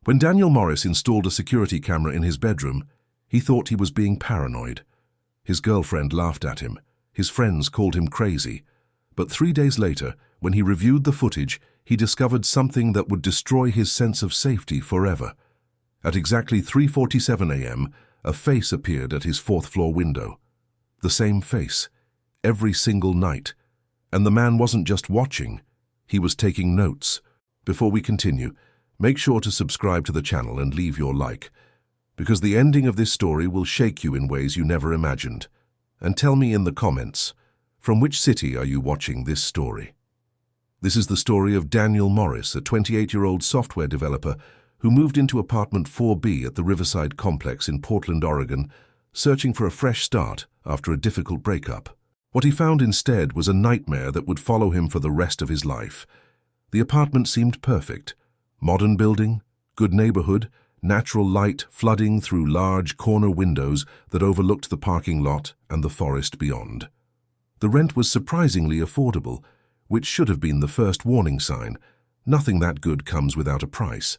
When Daniel Morris installed a security camera in his bedroom, he thought he was being paranoid. His girlfriend laughed at him. His friends called him crazy. But 3 days later, when he reviewed the footage, he discovered something that would destroy his sense of safety forever. At exactly 3:47 a.m., a face appeared at his fourth-floor window. The same face, every single night. And the man wasn't just watching, he was taking notes. Before we continue, make sure to subscribe to the channel and leave your like, because the ending of this story will shake you in ways you never imagined. And tell me in the comments, from which city are you watching this story? This is the story of Daniel Morris, a 28-year-old software developer who moved into apartment 4B at the Riverside Complex in Portland, Oregon, searching for a fresh start after a difficult breakup. What he found instead was a nightmare that would follow him for the rest of his life. The apartment seemed perfect. Modern building, good neighborhood, natural light flooding through large corner windows that overlooked the parking lot and the forest beyond. The rent was surprisingly affordable, which should have been the first warning sign. Nothing that good comes without a price.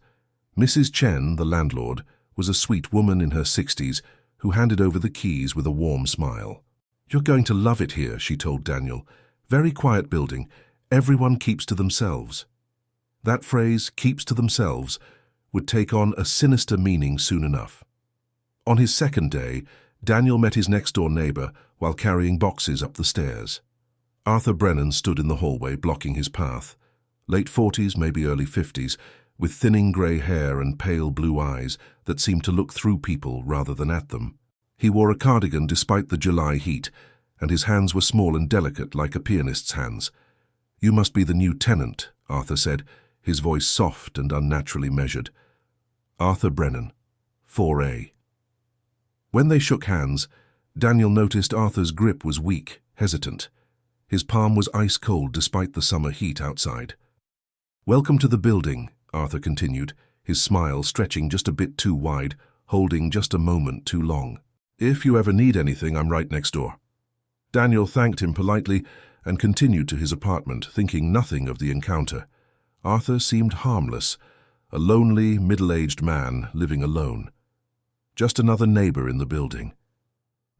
Mrs. Chen, the landlord, was a sweet woman in her 60s who handed over the keys with a warm smile. "You're going to love it here," she told Daniel. "Very quiet building. Everyone keeps to themselves." That phrase, "keeps to themselves," would take on a sinister meaning soon enough. On his second day, Daniel met his next-door neighbor while carrying boxes up the stairs. Arthur Brennan stood in the hallway, blocking his path. Late 40s, maybe early 50s, with thinning grey hair and pale blue eyes that seemed to look through people rather than at them. He wore a cardigan despite the July heat, and his hands were small and delicate like a pianist's hands. "You must be the new tenant," Arthur said, his voice soft and unnaturally measured. Arthur Brennan, 4A. When they shook hands, Daniel noticed Arthur's grip was weak, hesitant. His palm was ice-cold despite the summer heat outside. "Welcome to the building," Arthur continued, his smile stretching just a bit too wide, holding just a moment too long. "If you ever need anything, I'm right next door." Daniel thanked him politely and continued to his apartment, thinking nothing of the encounter. Arthur seemed harmless, a lonely, middle-aged man living alone. Just another neighbor in the building.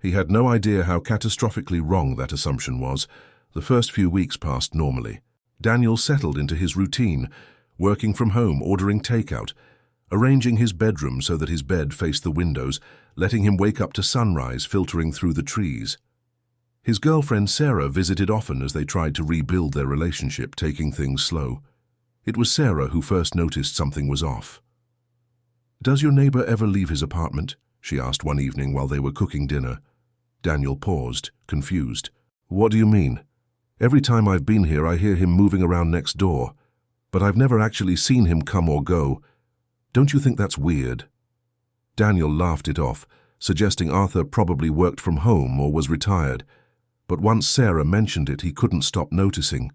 He had no idea how catastrophically wrong that assumption was. The first few weeks passed normally. Daniel settled into his routine, working from home, ordering takeout, arranging his bedroom so that his bed faced the windows, letting him wake up to sunrise filtering through the trees. His girlfriend Sarah visited often as they tried to rebuild their relationship, taking things slow. It was Sarah who first noticed something was off. "Does your neighbor ever leave his apartment?" she asked one evening while they were cooking dinner. Daniel paused, confused. "What do you mean? Every time I've been here, I hear him moving around next door, but I've never actually seen him come or go. Don't you think that's weird?" Daniel laughed it off, suggesting Arthur probably worked from home or was retired. But once Sarah mentioned it, he couldn't stop noticing.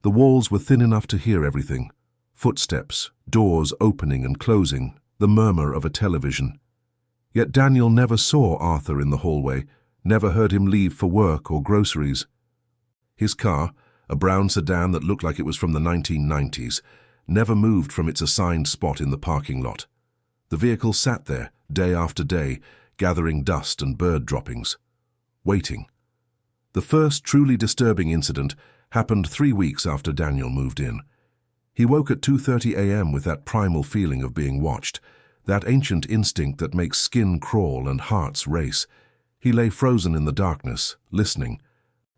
The walls were thin enough to hear everything. Footsteps, doors opening and closing, the murmur of a television. Yet Daniel never saw Arthur in the hallway, never heard him leave for work or groceries. His car, a brown sedan that looked like it was from the 1990s, never moved from its assigned spot in the parking lot. The vehicle sat there, day after day, gathering dust and bird droppings. Waiting. The first truly disturbing incident happened 3 weeks after Daniel moved in. He woke at 2:30 a.m. with that primal feeling of being watched, that ancient instinct that makes skin crawl and hearts race. He lay frozen in the darkness, listening.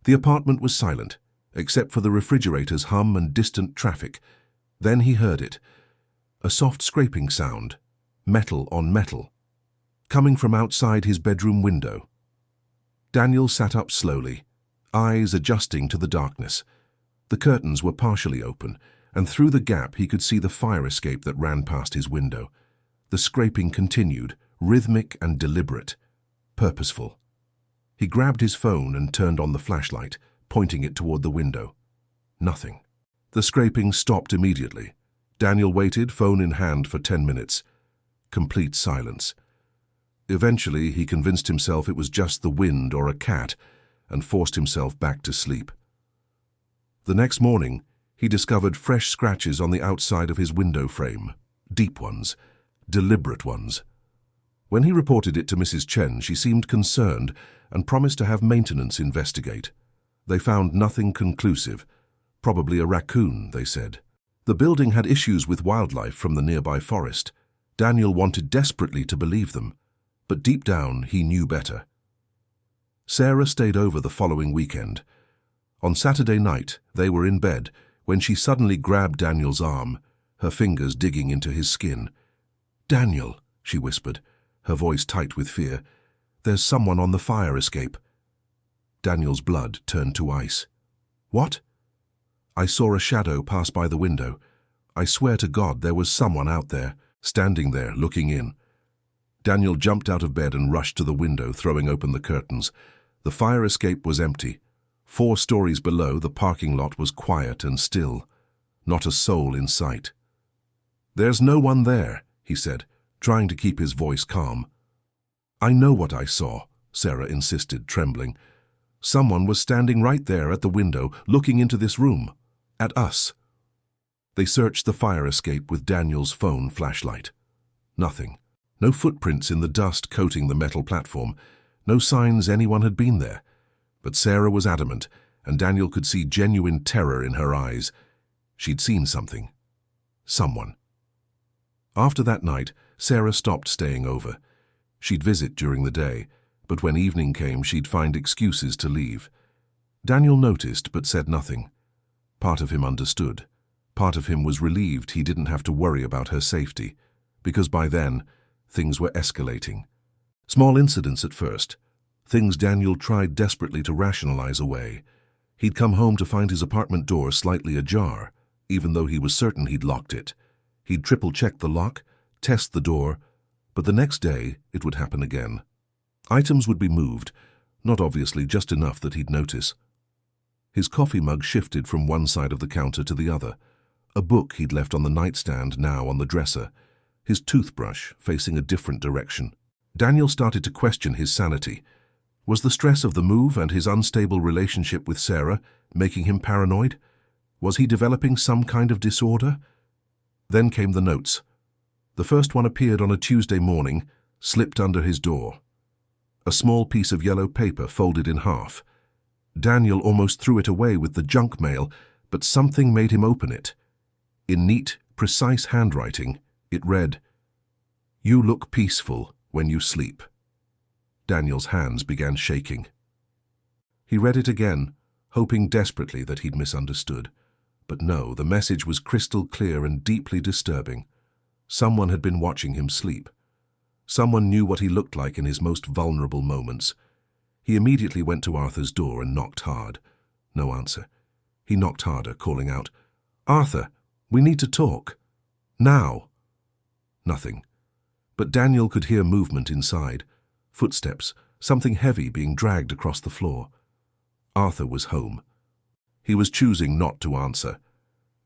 The apartment was silent, except for the refrigerator's hum and distant traffic. Then he heard it. A soft scraping sound, metal on metal, coming from outside his bedroom window. Daniel sat up slowly, eyes adjusting to the darkness. The curtains were partially open, and through the gap he could see the fire escape that ran past his window. The scraping continued, rhythmic and deliberate, purposeful. He grabbed his phone and turned on the flashlight, pointing it toward the window. Nothing. The scraping stopped immediately. Daniel waited, phone in hand, for 10 minutes. Complete silence. Eventually, he convinced himself it was just the wind or a cat, and forced himself back to sleep. The next morning, he discovered fresh scratches on the outside of his window frame, deep ones, deliberate ones. When he reported it to Mrs. Chen, she seemed concerned and promised to have maintenance investigate. They found nothing conclusive. Probably a raccoon, they said. The building had issues with wildlife from the nearby forest. Daniel wanted desperately to believe them, but deep down he knew better. Sarah stayed over the following weekend. On Saturday night, they were in bed when she suddenly grabbed Daniel's arm, her fingers digging into his skin. "Daniel," she whispered, her voice tight with fear, "there's someone on the fire escape." Daniel's blood turned to ice. "What?" "I saw a shadow pass by the window. I swear to God there was someone out there, standing there, looking in." Daniel jumped out of bed and rushed to the window, throwing open the curtains. The fire escape was empty. 4 stories below, the parking lot was quiet and still. Not a soul in sight. "There's no one there," he said, trying to keep his voice calm. "I know what I saw," Sarah insisted, trembling. "Someone was standing right there at the window, looking into this room. At us." They searched the fire escape with Daniel's phone flashlight. Nothing. No footprints in the dust coating the metal platform. No signs anyone had been there. But Sarah was adamant, and Daniel could see genuine terror in her eyes. She'd seen something. Someone. After that night, Sarah stopped staying over. She'd visit during the day, but when evening came, she'd find excuses to leave. Daniel noticed but said nothing. Part of him understood. Part of him was relieved he didn't have to worry about her safety, because by then, things were escalating. Small incidents at first, things Daniel tried desperately to rationalize away. He'd come home to find his apartment door slightly ajar, even though he was certain he'd locked it. He'd triple-check the lock, test the door, but the next day it would happen again. Items would be moved, not obviously just enough that he'd notice. His coffee mug shifted from one side of the counter to the other. A book he'd left on the nightstand now on the dresser. His toothbrush facing a different direction. Daniel started to question his sanity. Was the stress of the move and his unstable relationship with Sarah making him paranoid? Was he developing some kind of disorder? Then came the notes. The first one appeared on a Tuesday morning, slipped under his door. A small piece of yellow paper folded in half. Daniel almost threw it away with the junk mail, but something made him open it. In neat, precise handwriting, it read, "You look peaceful when you sleep." Daniel's hands began shaking. He read it again, hoping desperately that he'd misunderstood. But no, the message was crystal clear and deeply disturbing. Someone had been watching him sleep. Someone knew what he looked like in his most vulnerable moments. He immediately went to Arthur's door and knocked hard. No answer. He knocked harder, calling out, "Arthur, we need to talk. Now." Nothing. But Daniel could hear movement inside. Footsteps, something heavy being dragged across the floor. Arthur was home. He was choosing not to answer.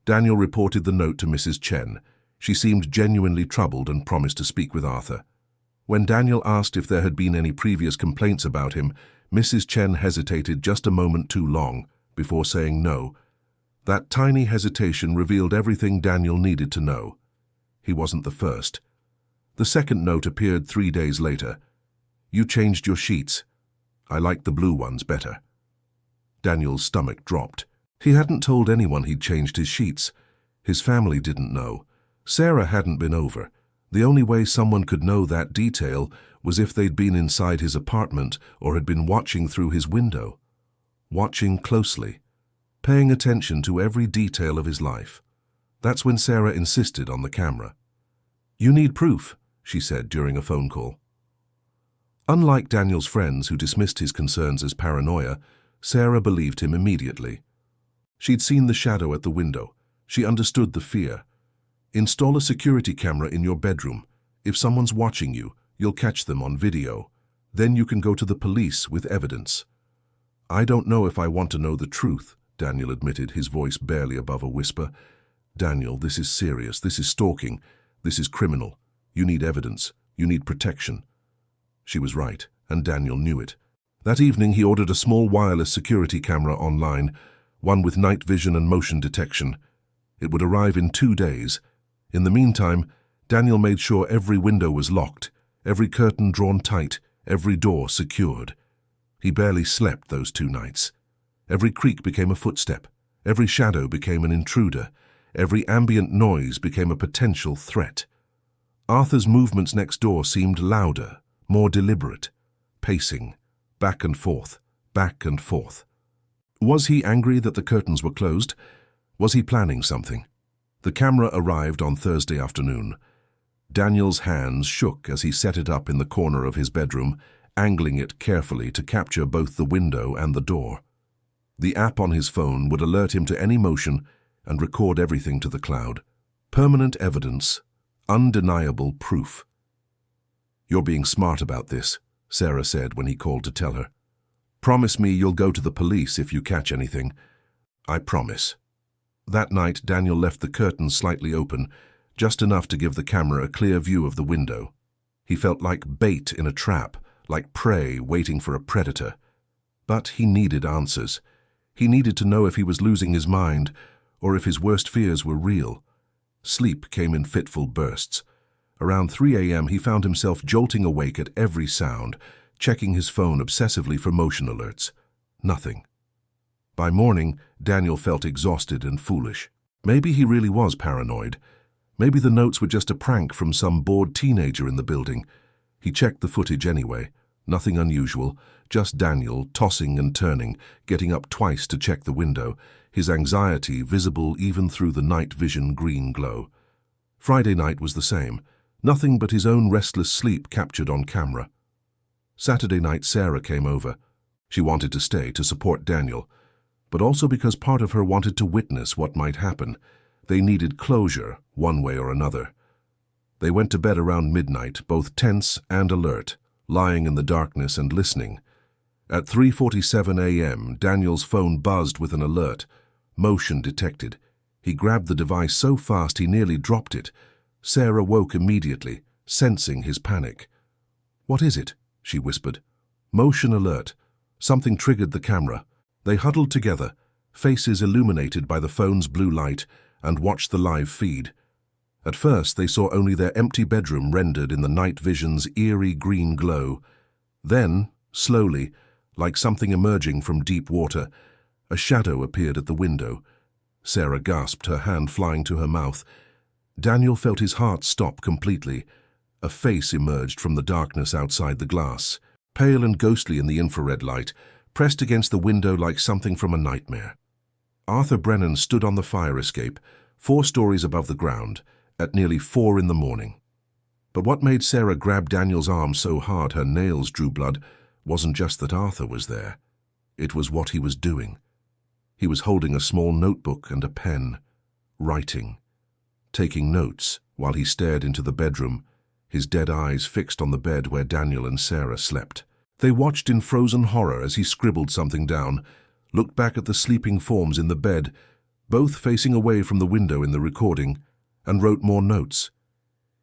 Daniel reported the note to Mrs. Chen. She seemed genuinely troubled and promised to speak with Arthur. When Daniel asked if there had been any previous complaints about him, Mrs. Chen hesitated just a moment too long before saying no. That tiny hesitation revealed everything Daniel needed to know. He wasn't the first. The second note appeared 3 days later. "You changed your sheets. I like the blue ones better." Daniel's stomach dropped. He hadn't told anyone he'd changed his sheets. His family didn't know. Sarah hadn't been over. The only way someone could know that detail was if they'd been inside his apartment or had been watching through his window. Watching closely. Paying attention to every detail of his life. That's when Sarah insisted on the camera. "You need proof," she said during a phone call. Unlike Daniel's friends who dismissed his concerns as paranoia, Sarah believed him immediately. She'd seen the shadow at the window. She understood the fear. "Install a security camera in your bedroom. If someone's watching you, you'll catch them on video. Then you can go to the police with evidence." "I don't know if I want to know the truth," Daniel admitted, his voice barely above a whisper. "Daniel, this is serious. This is stalking. This is criminal. You need evidence. You need protection." She was right, and Daniel knew it. That evening he ordered a small wireless security camera online, one with night vision and motion detection. It would arrive in 2 days. In the meantime, Daniel made sure every window was locked, every curtain drawn tight, every door secured. He barely slept those 2 nights. Every creak became a footstep, every shadow became an intruder, every ambient noise became a potential threat. Arthur's movements next door seemed louder, more deliberate, pacing, back and forth, back and forth. Was he angry that the curtains were closed? Was he planning something? The camera arrived on Thursday afternoon. Daniel's hands shook as he set it up in the corner of his bedroom, angling it carefully to capture both the window and the door. The app on his phone would alert him to any motion and record everything to the cloud. Permanent evidence, undeniable proof. "You're being smart about this," Sarah said when he called to tell her. "Promise me you'll go to the police if you catch anything." "I promise." That night, Daniel left the curtains slightly open, just enough to give the camera a clear view of the window. He felt like bait in a trap, like prey waiting for a predator. But he needed answers. He needed to know if he was losing his mind, or if his worst fears were real. Sleep came in fitful bursts. Around 3 a.m. he found himself jolting awake at every sound, checking his phone obsessively for motion alerts. Nothing. By morning, Daniel felt exhausted and foolish. Maybe he really was paranoid. Maybe the notes were just a prank from some bored teenager in the building. He checked the footage anyway. Nothing unusual, just Daniel tossing and turning, getting up twice to check the window, his anxiety visible even through the night vision green glow. Friday night was the same. Nothing but his own restless sleep captured on camera. Saturday night, Sarah came over. She wanted to stay to support Daniel, but also because part of her wanted to witness what might happen. They needed closure, one way or another. They went to bed around midnight, both tense and alert, lying in the darkness and listening. At 3:47 a.m., Daniel's phone buzzed with an alert. Motion detected. He grabbed the device so fast he nearly dropped it. Sarah woke immediately, sensing his panic. "What is it?" she whispered. "Motion alert." Something triggered the camera. They huddled together, faces illuminated by the phone's blue light, and watched the live feed. At first, they saw only their empty bedroom rendered in the night vision's eerie green glow. Then, slowly, like something emerging from deep water, a shadow appeared at the window. Sarah gasped, her hand flying to her mouth. Daniel felt his heart stop completely. A face emerged from the darkness outside the glass, pale and ghostly in the infrared light, pressed against the window like something from a nightmare. Arthur Brennan stood on the fire escape, 4 stories above the ground, at nearly 4 in the morning. But what made Sarah grab Daniel's arm so hard her nails drew blood wasn't just that Arthur was there. It was what he was doing. He was holding a small notebook and a pen, writing, taking notes while he stared into the bedroom, his dead eyes fixed on the bed where Daniel and Sarah slept. They watched in frozen horror as he scribbled something down, looked back at the sleeping forms in the bed, both facing away from the window in the recording, and wrote more notes.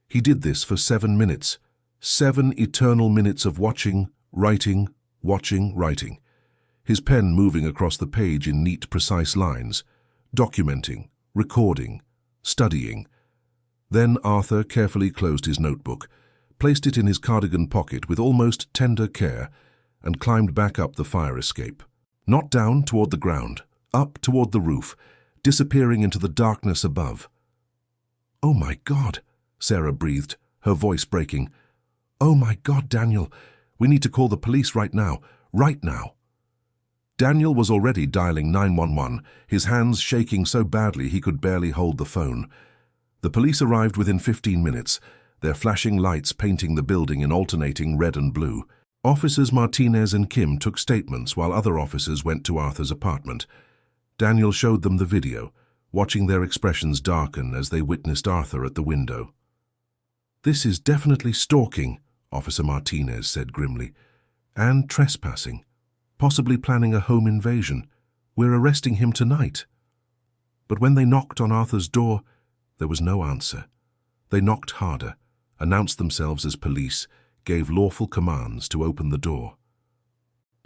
He did this for 7 minutes, 7 eternal minutes of watching, writing, watching, writing. His pen moving across the page in neat, precise lines, documenting, recording, studying. Then Arthur carefully closed his notebook, placed it in his cardigan pocket with almost tender care, and climbed back up the fire escape. Not down toward the ground, up toward the roof, disappearing into the darkness above. "Oh my God," Sarah breathed, her voice breaking. "Oh my God, Daniel, we need to call the police right now, right now." Daniel was already dialing 911, his hands shaking so badly he could barely hold the phone. The police arrived within 15 minutes, their flashing lights painting the building in alternating red and blue. Officers Martinez and Kim took statements while other officers went to Arthur's apartment. Daniel showed them the video, watching their expressions darken as they witnessed Arthur at the window. "This is definitely stalking," Officer Martinez said grimly, "and trespassing, possibly planning a home invasion. We're arresting him tonight." But when they knocked on Arthur's door, there was no answer. They knocked harder, announced themselves as police, gave lawful commands to open the door.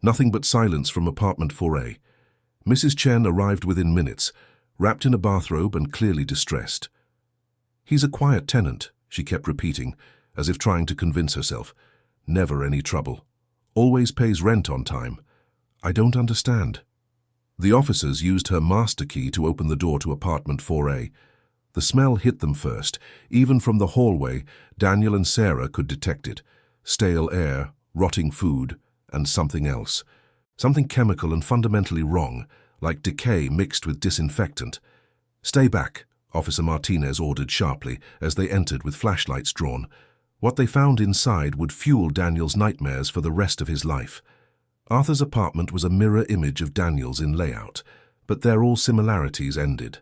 Nothing but silence from apartment 4A. Mrs. Chen arrived within minutes, wrapped in a bathrobe and clearly distressed. "He's a quiet tenant," she kept repeating, as if trying to convince herself. Never any trouble. Always pays rent on time. I don't understand. The officers used her master key to open the door to apartment 4A. The smell hit them first. Even from the hallway, Daniel and Sarah could detect it. Stale air, rotting food, and something else. Something chemical and fundamentally wrong, like decay mixed with disinfectant. "Stay back," Officer Martinez ordered sharply as they entered with flashlights drawn. What they found inside would fuel Daniel's nightmares for the rest of his life. Arthur's apartment was a mirror image of Daniel's in layout, but there all similarities ended.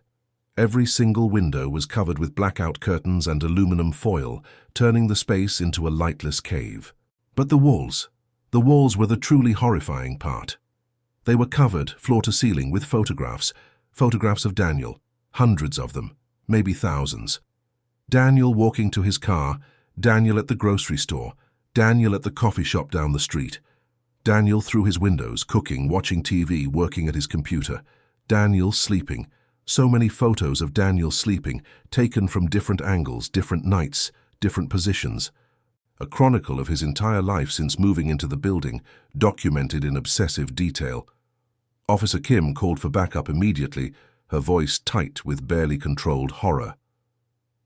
Every single window was covered with blackout curtains and aluminum foil, turning the space into a lightless cave. But the walls were the truly horrifying part. They were covered, floor to ceiling, with photographs of Daniel, hundreds of them, maybe thousands. Daniel walking to his car, Daniel at the grocery store, Daniel at the coffee shop down the street. Daniel through his windows, cooking, watching TV, working at his computer. Daniel sleeping. So many photos of Daniel sleeping, taken from different angles, different nights, different positions. A chronicle of his entire life since moving into the building, documented in obsessive detail. Officer Kim called for backup immediately, her voice tight with barely controlled horror.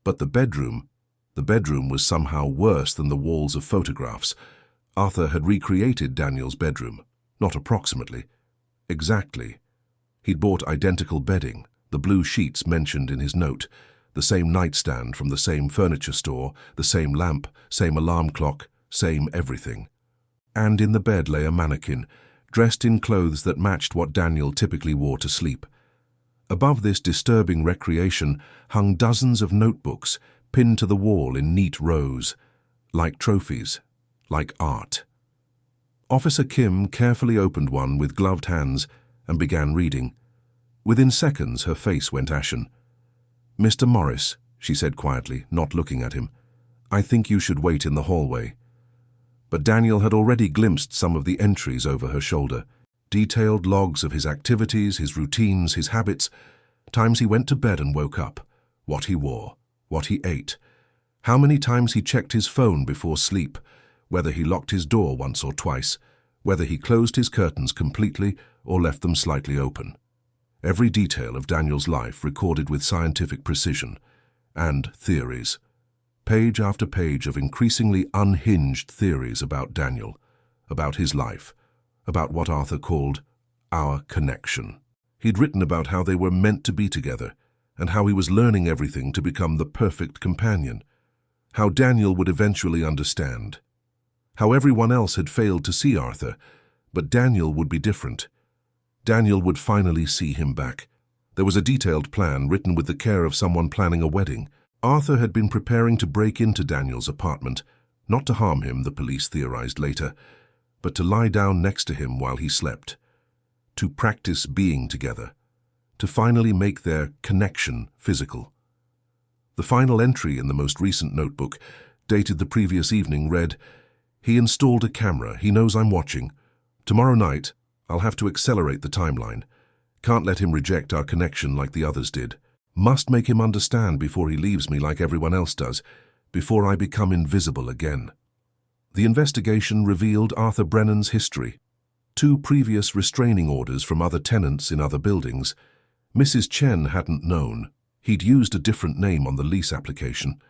But the bedroom was somehow worse than the walls of photographs. Arthur had recreated Daniel's bedroom, not approximately, exactly. He'd bought identical bedding, the blue sheets mentioned in his note, the same nightstand from the same furniture store, the same lamp, same alarm clock, same everything. And in the bed lay a mannequin, dressed in clothes that matched what Daniel typically wore to sleep. Above this disturbing recreation hung dozens of notebooks, pinned to the wall in neat rows, like trophies, like art. Officer Kim carefully opened one with gloved hands and began reading. Within seconds, her face went ashen. "Mr. Morris," she said quietly, not looking at him, "I think you should wait in the hallway." But Daniel had already glimpsed some of the entries over her shoulder. Detailed logs of his activities, his routines, his habits, times he went to bed and woke up, what he wore, what he ate, how many times he checked his phone before sleep, whether he locked his door once or twice, whether he closed his curtains completely or left them slightly open. Every detail of Daniel's life recorded with scientific precision, and theories. Page after page of increasingly unhinged theories about Daniel, about his life, about what Arthur called our connection. He'd written about how they were meant to be together, and how he was learning everything to become the perfect companion, how Daniel would eventually understand, how everyone else had failed to see Arthur, but Daniel would be different. Daniel would finally see him back. There was a detailed plan written with the care of someone planning a wedding. Arthur had been preparing to break into Daniel's apartment, not to harm him, the police theorized later, but to lie down next to him while he slept, to practice being together, to finally make their connection physical. The final entry in the most recent notebook, dated the previous evening, read, "He installed a camera. He knows I'm watching. Tomorrow night, I'll have to accelerate the timeline. Can't let him reject our connection like the others did. Must make him understand before he leaves me like everyone else does, before I become invisible again." The investigation revealed Arthur Brennan's history. 2 previous restraining orders from other tenants in other buildings. Mrs. Chen hadn't known. He'd used a different name on the lease application,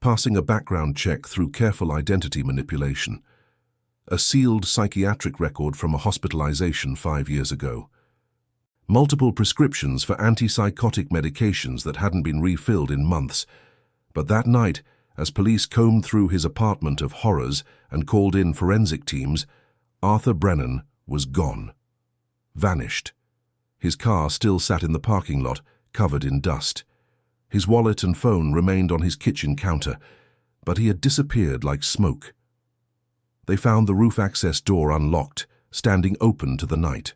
passing a background check through careful identity manipulation. A sealed psychiatric record from a hospitalization 5 years ago. Multiple prescriptions for antipsychotic medications that hadn't been refilled in months. But that night, as police combed through his apartment of horrors and called in forensic teams, Arthur Brennan was gone. Vanished. His car still sat in the parking lot, covered in dust. His wallet and phone remained on his kitchen counter, but he had disappeared like smoke. They found the roof access door unlocked, standing open to the night.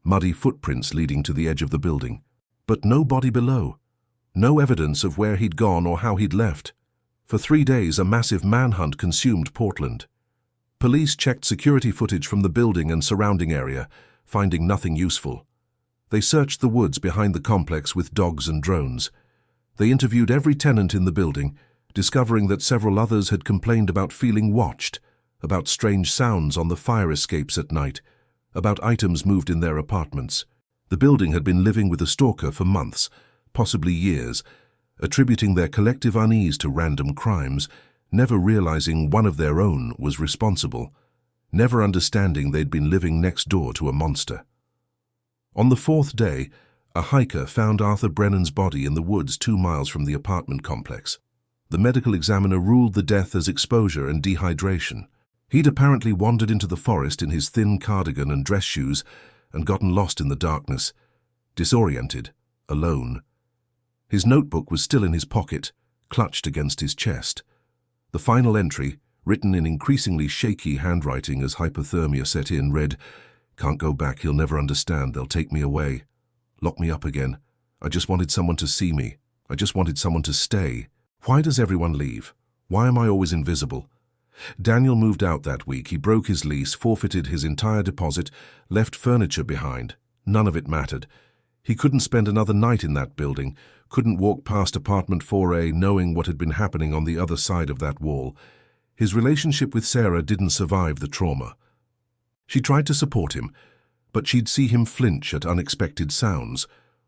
Muddy footprints leading to the edge of the building, but no body below. No evidence of where he'd gone or how he'd left. For 3 days, a massive manhunt consumed Portland. Police checked security footage from the building and surrounding area, finding nothing useful. They searched the woods behind the complex with dogs and drones. They interviewed every tenant in the building, discovering that several others had complained about feeling watched, about strange sounds on the fire escapes at night, about items moved in their apartments. The building had been living with a stalker for months, possibly years, attributing their collective unease to random crimes, never realizing one of their own was responsible, never understanding they'd been living next door to a monster. On the fourth day, a hiker found Arthur Brennan's body in the woods 2 miles from the apartment complex. The medical examiner ruled the death as exposure and dehydration. He'd apparently wandered into the forest in his thin cardigan and dress shoes and gotten lost in the darkness, disoriented, alone. His notebook was still in his pocket, clutched against his chest. The final entry, written in increasingly shaky handwriting as hypothermia set in, read, "Can't go back, he'll never understand, they'll take me away. Lock me up again. I just wanted someone to see me. I just wanted someone to stay. Why does everyone leave? Why am I always invisible?" Daniel moved out that week. He broke his lease, forfeited his entire deposit, left furniture behind. None of it mattered. He couldn't spend another night in that building, couldn't walk past apartment 4A knowing what had been happening on the other side of that wall. His relationship with Sarah didn't survive the trauma. She tried to support him, but she'd see him flinch at unexpected sounds,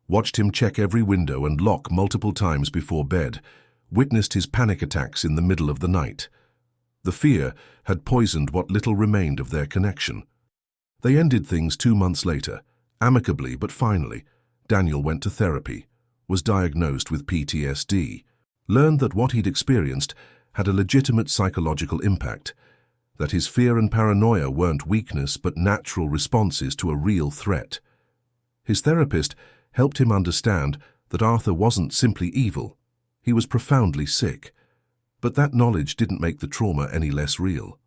watched him check every window and lock multiple times before bed, witnessed his panic attacks in the middle of the night. The fear had poisoned what little remained of their connection. They ended things 2 months later, amicably but finally. Daniel went to therapy, was diagnosed with PTSD, learned that what he'd experienced had a legitimate psychological impact, that his fear and paranoia weren't weakness but natural responses to a real threat. His therapist helped him understand that Arthur wasn't simply evil, he was profoundly sick. But that knowledge didn't make the trauma any less real.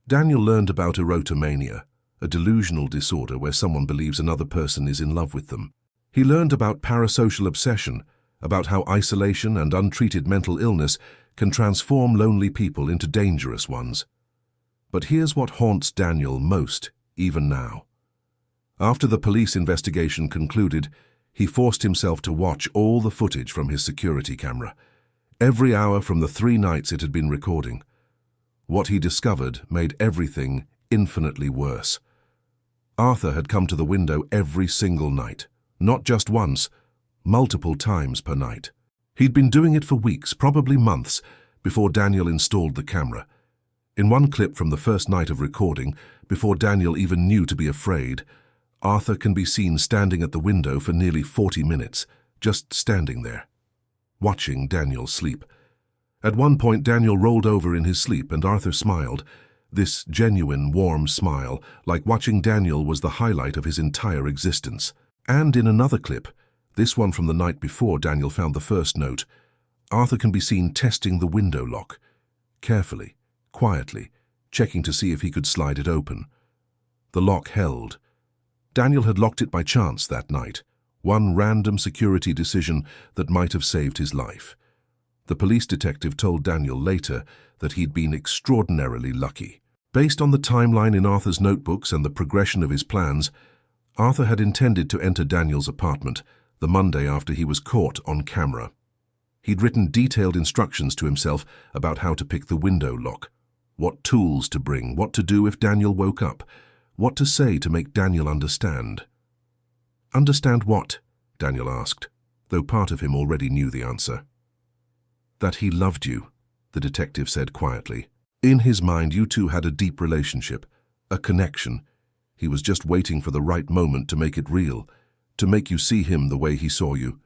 Daniel learned about erotomania, a delusional disorder where someone believes another person is in love with them. He learned about parasocial obsession, about how isolation and untreated mental illness can transform lonely people into dangerous ones. But here's what haunts Daniel most, even now. After the police investigation concluded, he forced himself to watch all the footage from his security camera, every hour from the 3 nights it had been recording. What he discovered made everything infinitely worse. Arthur had come to the window every single night, not just once, multiple times per night. He'd been doing it for weeks, probably months, before Daniel installed the camera. In one clip from the first night of recording, before Daniel even knew to be afraid, Arthur can be seen standing at the window for nearly 40 minutes, just standing there, watching Daniel sleep. At one point, Daniel rolled over in his sleep and Arthur smiled, this genuine, warm smile, like watching Daniel was the highlight of his entire existence. And in another clip, this one from the night before Daniel found the first note, Arthur can be seen testing the window lock, carefully, quietly, checking to see if he could slide it open. The lock held. Daniel had locked it by chance that night, one random security decision that might have saved his life. The police detective told Daniel later that he'd been extraordinarily lucky. Based on the timeline in Arthur's notebooks and the progression of his plans, Arthur had intended to enter Daniel's apartment the Monday after he was caught on camera. He'd written detailed instructions to himself about how to pick the window lock, what tools to bring, what to do if Daniel woke up, what to say to make Daniel understand. "Understand what?" Daniel asked, though part of him already knew the answer. "That he loved you," the detective said quietly. "In his mind, you two had a deep relationship, a connection. He was just waiting for the right moment to make it real, to make you see him the way he saw you.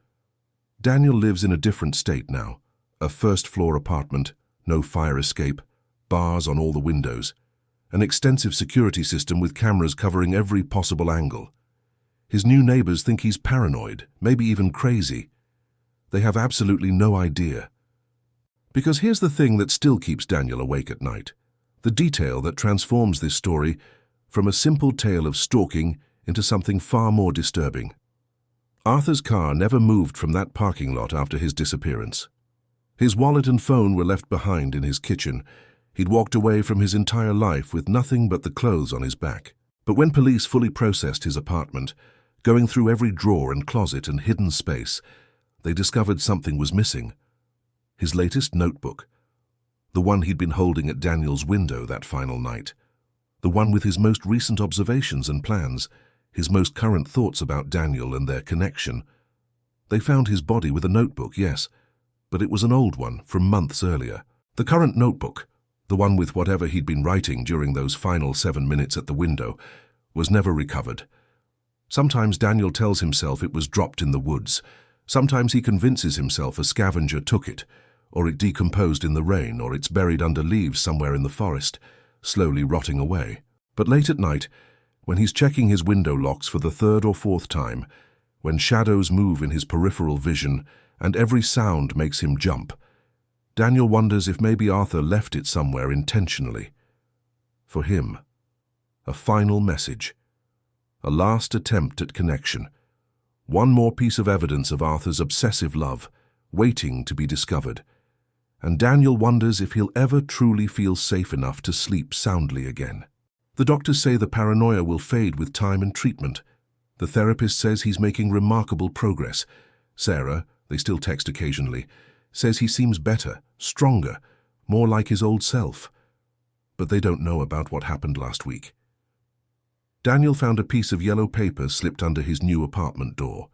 Daniel lives in a different state now, a first-floor apartment, no fire escape, bars on all the windows, an extensive security system with cameras covering every possible angle. His new neighbors think he's paranoid, maybe even crazy. They have absolutely no idea. Because here's the thing that still keeps Daniel awake at night, the detail that transforms this story from a simple tale of stalking into something far more disturbing. Arthur's car never moved from that parking lot after his disappearance. His wallet and phone were left behind in his kitchen. He'd walked away from his entire life with nothing but the clothes on his back. But when police fully processed his apartment, going through every drawer and closet and hidden space, they discovered something was missing. His latest notebook. The one he'd been holding at Daniel's window that final night. The one with his most recent observations and plans, his most current thoughts about Daniel and their connection. They found his body with a notebook, yes, but it was an old one from months earlier. The current notebook, the one with whatever he'd been writing during those final 7 minutes at the window, was never recovered. Sometimes Daniel tells himself it was dropped in the woods. Sometimes he convinces himself a scavenger took it, or it decomposed in the rain, or it's buried under leaves somewhere in the forest, slowly rotting away. But late at night, when he's checking his window locks for the third or fourth time, when shadows move in his peripheral vision and every sound makes him jump, Daniel wonders if maybe Arthur left it somewhere intentionally. For him, a final message. A last attempt at connection. One more piece of evidence of Arthur's obsessive love, waiting to be discovered. And Daniel wonders if he'll ever truly feel safe enough to sleep soundly again. The doctors say the paranoia will fade with time and treatment. The therapist says he's making remarkable progress. Sarah, they still text occasionally, says he seems better, stronger, more like his old self. But they don't know about what happened last week. Daniel found a piece of yellow paper slipped under his new apartment door.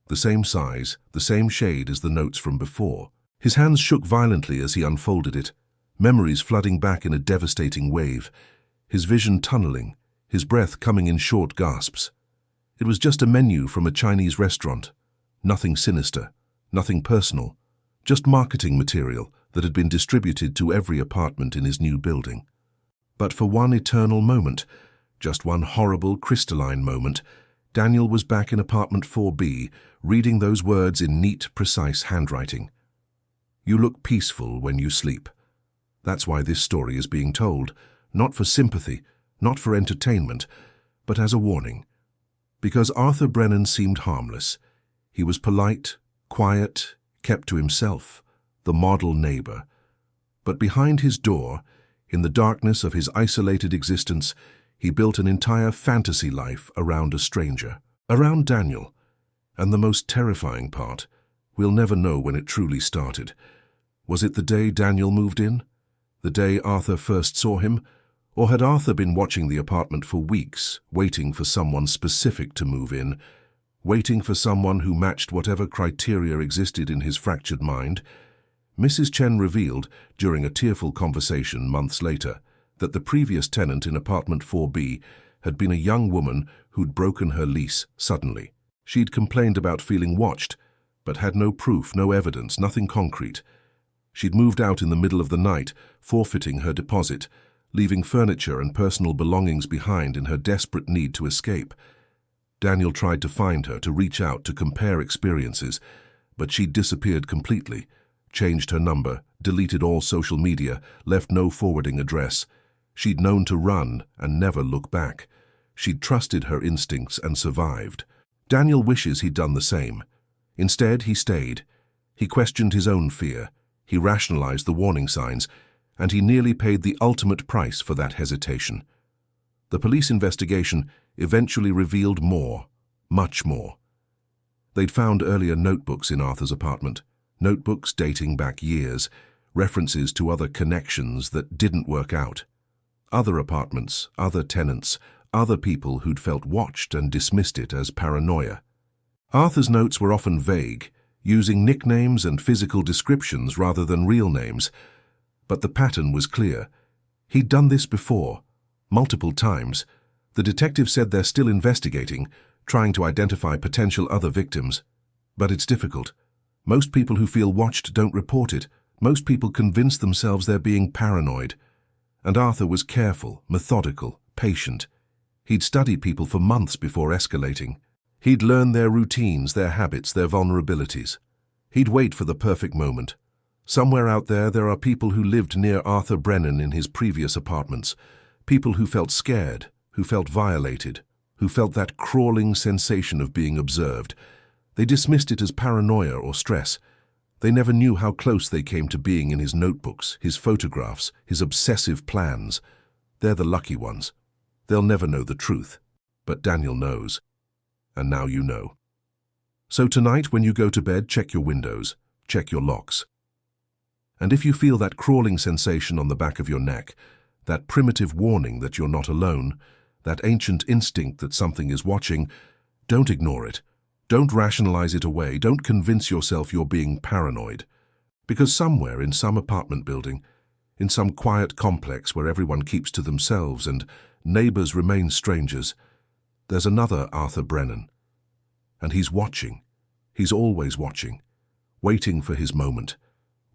The same size, the same shade as the notes from before. His hands shook violently as he unfolded it, memories flooding back in a devastating wave, his vision tunneling, his breath coming in short gasps. It was just a menu from a Chinese restaurant. Nothing sinister, nothing personal, just marketing material that had been distributed to every apartment in his new building. But for one eternal moment, just one horrible, crystalline moment, Daniel was back in apartment 4B, reading those words in neat, precise handwriting. You look peaceful when you sleep. That's why this story is being told, not for sympathy, not for entertainment, but as a warning. Because Arthur Brennan seemed harmless. He was polite, quiet, kept to himself, the model neighbor. But behind his door, in the darkness of his isolated existence, he built an entire fantasy life around a stranger, around Daniel. And the most terrifying part, we'll never know when it truly started. Was it the day Daniel moved in? The day Arthur first saw him? Or had Arthur been watching the apartment for weeks, waiting for someone specific to move in, waiting for someone who matched whatever criteria existed in his fractured mind? Mrs. Chen revealed, during a tearful conversation months later, that the previous tenant in apartment 4B had been a young woman who'd broken her lease suddenly. She'd complained about feeling watched, but had no proof, no evidence, nothing concrete. She'd moved out in the middle of the night, forfeiting her deposit, leaving furniture and personal belongings behind in her desperate need to escape. Daniel tried to find her, to reach out, to compare experiences, but she'd disappeared completely, changed her number, deleted all social media, left no forwarding address. She'd known to run and never look back. She'd trusted her instincts and survived. Daniel wishes he'd done the same. Instead, he stayed. He questioned his own fear. He rationalized the warning signs, and he nearly paid the ultimate price for that hesitation. The police investigation eventually revealed more, much more. They'd found earlier notebooks in Arthur's apartment, notebooks dating back years, references to other connections that didn't work out. Other apartments, other tenants, other people who'd felt watched and dismissed it as paranoia. Arthur's notes were often vague, using nicknames and physical descriptions rather than real names. But the pattern was clear. He'd done this before, multiple times. The detective said they're still investigating, trying to identify potential other victims. But it's difficult. Most people who feel watched don't report it. Most people convince themselves they're being paranoid. And Arthur was careful, methodical, patient. He'd studied people for months before escalating. He'd learn their routines, their habits, their vulnerabilities. He'd wait for the perfect moment. Somewhere out there are people who lived near Arthur Brennan in his previous apartments, people who felt scared, who felt violated, who felt that crawling sensation of being observed. They dismissed it as paranoia or stress. They never knew how close they came to being in his notebooks, his photographs, his obsessive plans. They're the lucky ones. They'll never know the truth. But Daniel knows. And now you know. So tonight, when you go to bed, check your windows, check your locks. And if you feel that crawling sensation on the back of your neck, that primitive warning that you're not alone, that ancient instinct that something is watching, don't ignore it. Don't rationalize it away. Don't convince yourself you're being paranoid. Because somewhere in some apartment building, in some quiet complex where everyone keeps to themselves and neighbors remain strangers, there's another Arthur Brennan. And he's watching. He's always watching, waiting for his moment,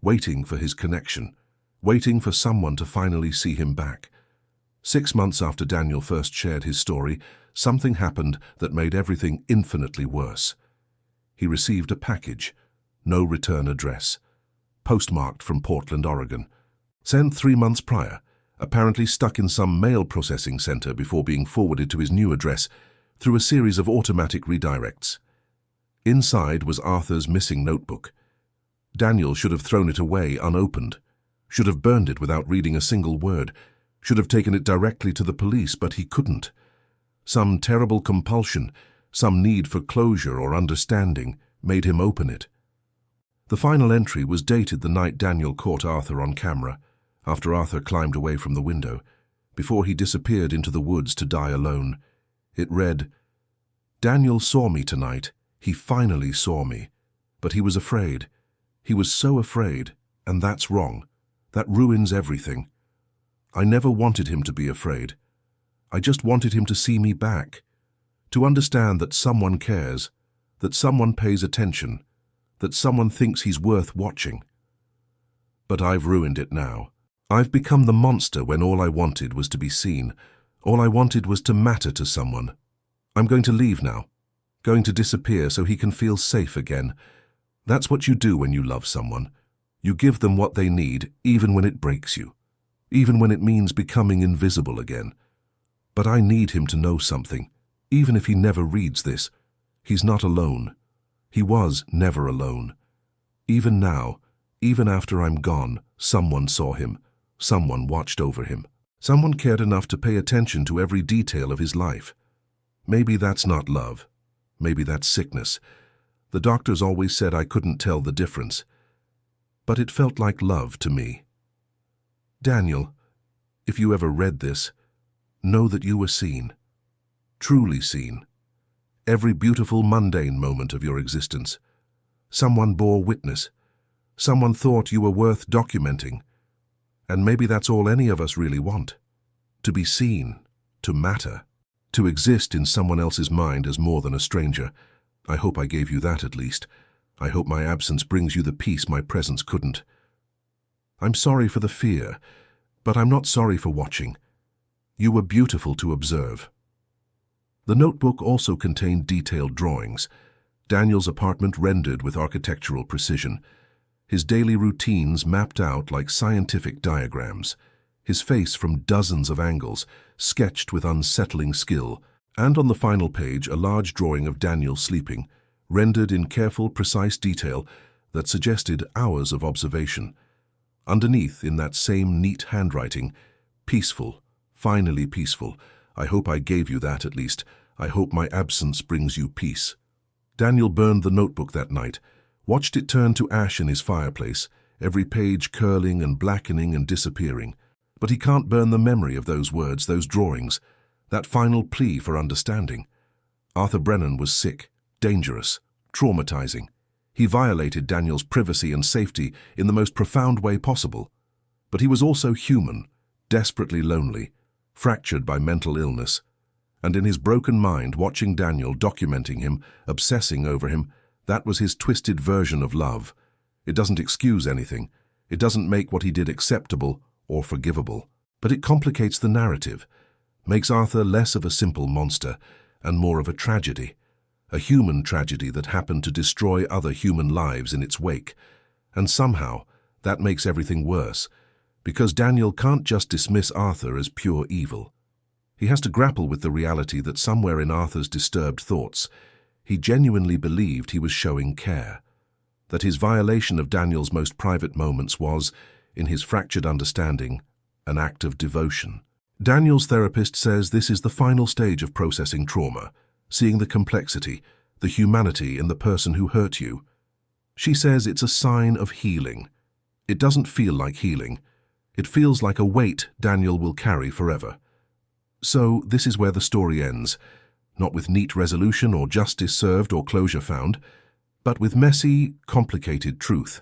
waiting for his connection, waiting for someone to finally see him back. 6 months after Daniel first shared his story, something happened that made everything infinitely worse. He received a package, no return address, postmarked from Portland, Oregon, sent 3 months prior, apparently stuck in some mail processing center before being forwarded to his new address through a series of automatic redirects. Inside was Arthur's missing notebook. Daniel should have thrown it away unopened, should have burned it without reading a single word, should have taken it directly to the police, but he couldn't. Some terrible compulsion, some need for closure or understanding made him open it. The final entry was dated the night Daniel caught Arthur on camera, after Arthur climbed away from the window, before he disappeared into the woods to die alone. It read, "Daniel saw me tonight. He finally saw me. But he was afraid. He was so afraid, and that's wrong. That ruins everything. I never wanted him to be afraid. I just wanted him to see me back, to understand that someone cares, that someone pays attention, that someone thinks he's worth watching. But I've ruined it now. I've become the monster when all I wanted was to be seen. All I wanted was to matter to someone. I'm going to leave now, going to disappear so he can feel safe again. That's what you do when you love someone. You give them what they need, even when it breaks you, even when it means becoming invisible again. But I need him to know something, even if he never reads this. He's not alone. He was never alone. Even now, even after I'm gone, someone saw him. Someone watched over him. Someone cared enough to pay attention to every detail of his life. Maybe that's not love. Maybe that's sickness. The doctors always said I couldn't tell the difference. But it felt like love to me. Daniel, if you ever read this, know that you were seen. Truly seen. Every beautiful, mundane moment of your existence. Someone bore witness. Someone thought you were worth documenting. And maybe that's all any of us really want. To be seen, to matter, to exist in someone else's mind as more than a stranger. I hope I gave you that at least. I hope my absence brings you the peace my presence couldn't. I'm sorry for the fear, but I'm not sorry for watching. You were beautiful to observe. The notebook also contained detailed drawings, Daniel's apartment rendered with architectural precision, his daily routines mapped out like scientific diagrams, his face from dozens of angles, sketched with unsettling skill, and on the final page a large drawing of Daniel sleeping, rendered in careful, precise detail that suggested hours of observation. Underneath, in that same neat handwriting, peaceful, finally peaceful. I hope I gave you that at least. I hope my absence brings you peace. Daniel burned the notebook that night, watched it turn to ash in his fireplace, every page curling and blackening and disappearing. But he can't burn the memory of those words, those drawings, that final plea for understanding. Arthur Brennan was sick, dangerous, traumatizing. He violated Daniel's privacy and safety in the most profound way possible. But he was also human, desperately lonely, fractured by mental illness. And in his broken mind, watching Daniel, documenting him, obsessing over him, that was his twisted version of love. It doesn't excuse anything. It doesn't make what he did acceptable or forgivable. But it complicates the narrative, makes Arthur less of a simple monster and more of a tragedy. A human tragedy that happened to destroy other human lives in its wake. And somehow, that makes everything worse, because Daniel can't just dismiss Arthur as pure evil. He has to grapple with the reality that somewhere in Arthur's disturbed thoughts, he genuinely believed he was showing care, that his violation of Daniel's most private moments was, in his fractured understanding, an act of devotion. Daniel's therapist says this is the final stage of processing trauma, seeing the complexity, the humanity in the person who hurt you. She says it's a sign of healing, It doesn't feel like healing. It feels like a weight Daniel will carry forever. So this is where the story ends, not with neat resolution or justice served or closure found, but with messy, complicated truth.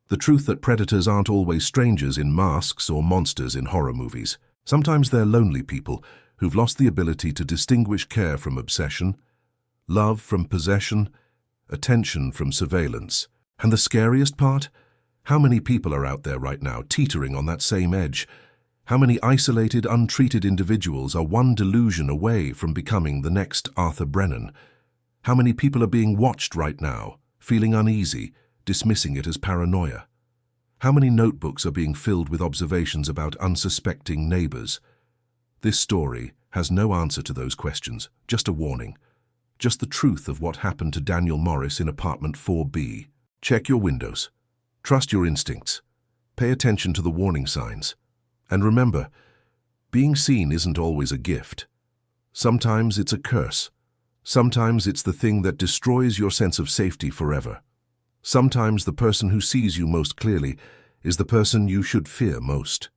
The truth that predators aren't always strangers in masks or monsters in horror movies. Sometimes they're lonely people who've lost the ability to distinguish care from obsession, love from possession, attention from surveillance. And the scariest part? How many people are out there right now teetering on that same edge? How many isolated, untreated individuals are one delusion away from becoming the next Arthur Brennan? How many people are being watched right now, feeling uneasy, dismissing it as paranoia? How many notebooks are being filled with observations about unsuspecting neighbors? This story has no answer to those questions, just a warning. Just the truth of what happened to Daniel Morris in apartment 4B. Check your windows. Trust your instincts. Pay attention to the warning signs. And remember, being seen isn't always a gift. Sometimes it's a curse. Sometimes it's the thing that destroys your sense of safety forever. Sometimes the person who sees you most clearly is the person you should fear most.